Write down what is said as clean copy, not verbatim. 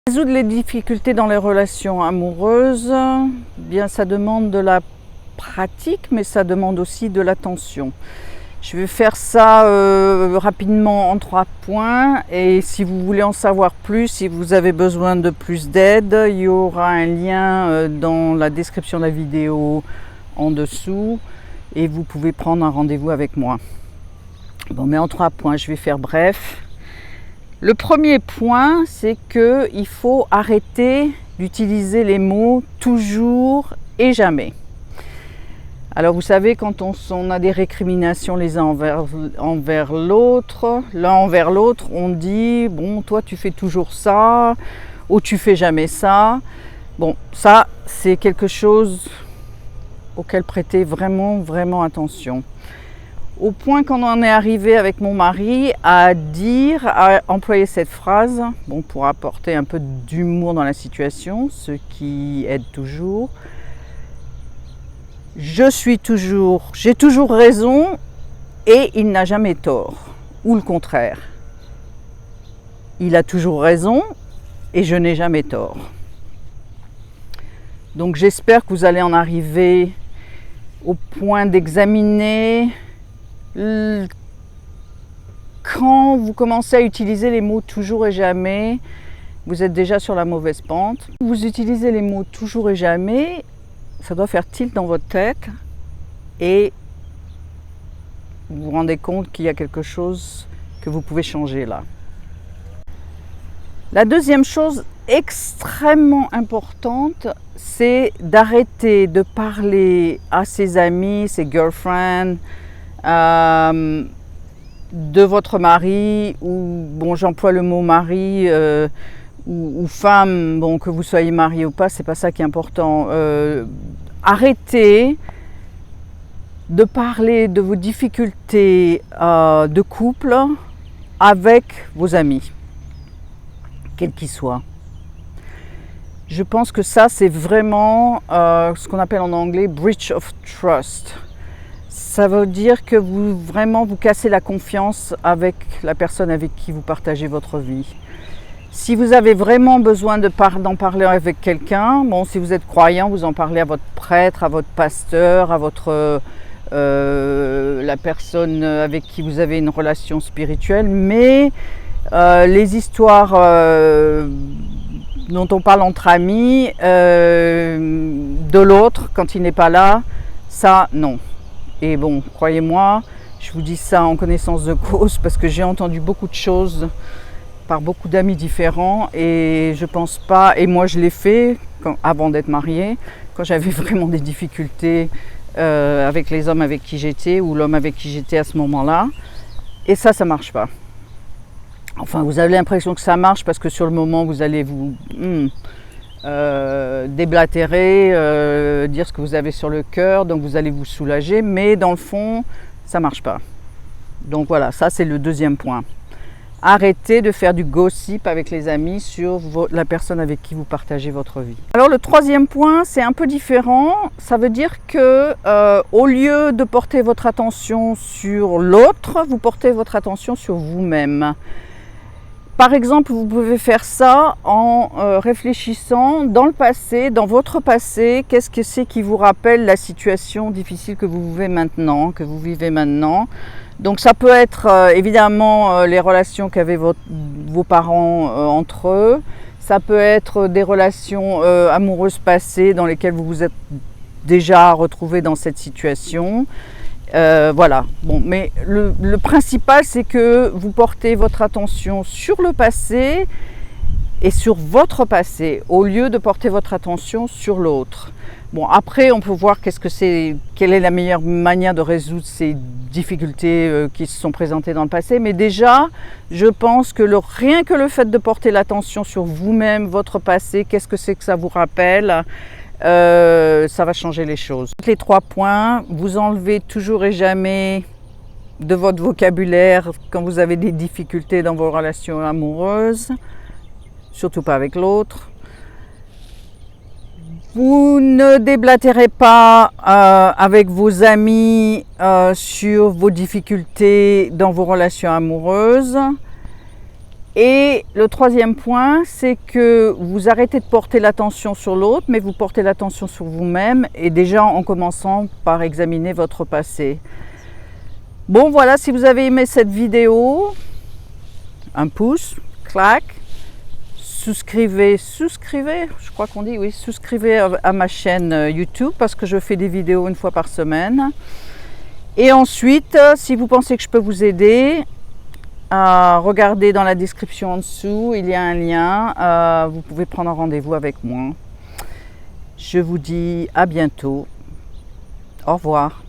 Résoudre les difficultés dans les relations amoureuses, bien ça demande de la pratique, mais ça demande aussi de l'attention. Je vais faire ça rapidement en 3 points, et si vous voulez en savoir plus, si vous avez besoin de plus d'aide, il y aura un lien dans la description de la vidéo en dessous, et vous pouvez prendre un rendez-vous avec moi. Bon, mais en 3 points, je vais faire bref. Le premier point, c'est qu'il faut arrêter d'utiliser les mots toujours et jamais. Alors vous savez, quand on a des récriminations les uns envers l'autre, l'un envers l'autre, on dit « bon, toi tu fais toujours ça » ou « tu fais jamais ça ». Bon, ça c'est quelque chose auquel prêter vraiment attention. Au point qu'on en est arrivé avec mon mari à employer cette phrase, bon, pour apporter un peu d'humour dans la situation, ce qui aide toujours. J'ai toujours raison et il n'a jamais tort, ou le contraire. Il a toujours raison et je n'ai jamais tort. Donc j'espère que vous allez en arriver au point d'examiner quand vous commencez à utiliser les mots toujours et jamais, vous êtes déjà sur la mauvaise pente. Vous utilisez les mots toujours et jamais, ça doit faire tilt dans votre tête et vous vous rendez compte qu'il y a quelque chose que vous pouvez changer là. La deuxième chose extrêmement importante, c'est d'arrêter de parler à ses amis, ses girlfriends, de votre mari, ou bon, j'emploie le mot mari ou femme, bon, que vous soyez marié ou pas, c'est pas ça qui est important. Arrêtez de parler de vos difficultés de couple avec vos amis, quels qu'ils soient. Je pense que ça, c'est vraiment ce qu'on appelle en anglais breach of trust. Ça veut dire que vous cassez la confiance avec la personne avec qui vous partagez votre vie. Si vous avez vraiment besoin d'en parler avec quelqu'un, bon, si vous êtes croyant, vous en parlez à votre prêtre, à votre pasteur, à la personne avec qui vous avez une relation spirituelle. Mais les histoires dont on parle entre amis, de l'autre quand il n'est pas là, ça non. Et bon, croyez-moi, je vous dis ça en connaissance de cause parce que j'ai entendu beaucoup de choses par beaucoup d'amis différents et je pense pas, et moi je l'ai fait avant d'être mariée, quand j'avais vraiment des difficultés avec les hommes avec qui j'étais ou l'homme avec qui j'étais à ce moment-là. Et ça marche pas. Enfin, vous avez l'impression que ça marche parce que sur le moment, vous allez vous déblatérer, dire ce que vous avez sur le cœur, donc vous allez vous soulager, mais dans le fond, ça marche pas. Donc voilà, ça c'est le deuxième point. Arrêtez de faire du gossip avec les amis sur la personne avec qui vous partagez votre vie. Alors le troisième point, c'est un peu différent. Ça veut dire que au lieu de porter votre attention sur l'autre, vous portez votre attention sur vous-même. Par exemple, vous pouvez faire ça en réfléchissant dans le passé, dans votre passé, qu'est-ce que c'est qui vous rappelle la situation difficile que vous vivez maintenant, Donc ça peut être évidemment les relations qu'avaient vos parents entre eux, ça peut être des relations amoureuses passées dans lesquelles vous vous êtes déjà retrouvés dans cette situation. Voilà, bon, mais le principal c'est que vous portez votre attention sur le passé et sur votre passé au lieu de porter votre attention sur l'autre. Bon, après on peut voir quelle est la meilleure manière de résoudre ces difficultés qui se sont présentées dans le passé, mais déjà je pense que rien que le fait de porter l'attention sur vous-même, votre passé, qu'est-ce que c'est que ça vous rappelle, ça va changer les choses. Les 3 points, vous enlevez toujours et jamais de votre vocabulaire quand vous avez des difficultés dans vos relations amoureuses, surtout pas avec l'autre. Vous ne déblatérez pas avec vos amis sur vos difficultés dans vos relations amoureuses. Et le troisième point, c'est que vous arrêtez de porter l'attention sur l'autre, mais vous portez l'attention sur vous-même, et déjà en commençant par examiner votre passé. Bon voilà, si vous avez aimé cette vidéo, un pouce, clac, souscrivez, je crois qu'on dit oui, souscrivez à ma chaîne YouTube parce que je fais des vidéos une fois par semaine. Et ensuite, si vous pensez que je peux vous aider, regardez dans la description en dessous, il y a un lien, vous pouvez prendre un rendez-vous avec moi. Je vous dis à bientôt, au revoir.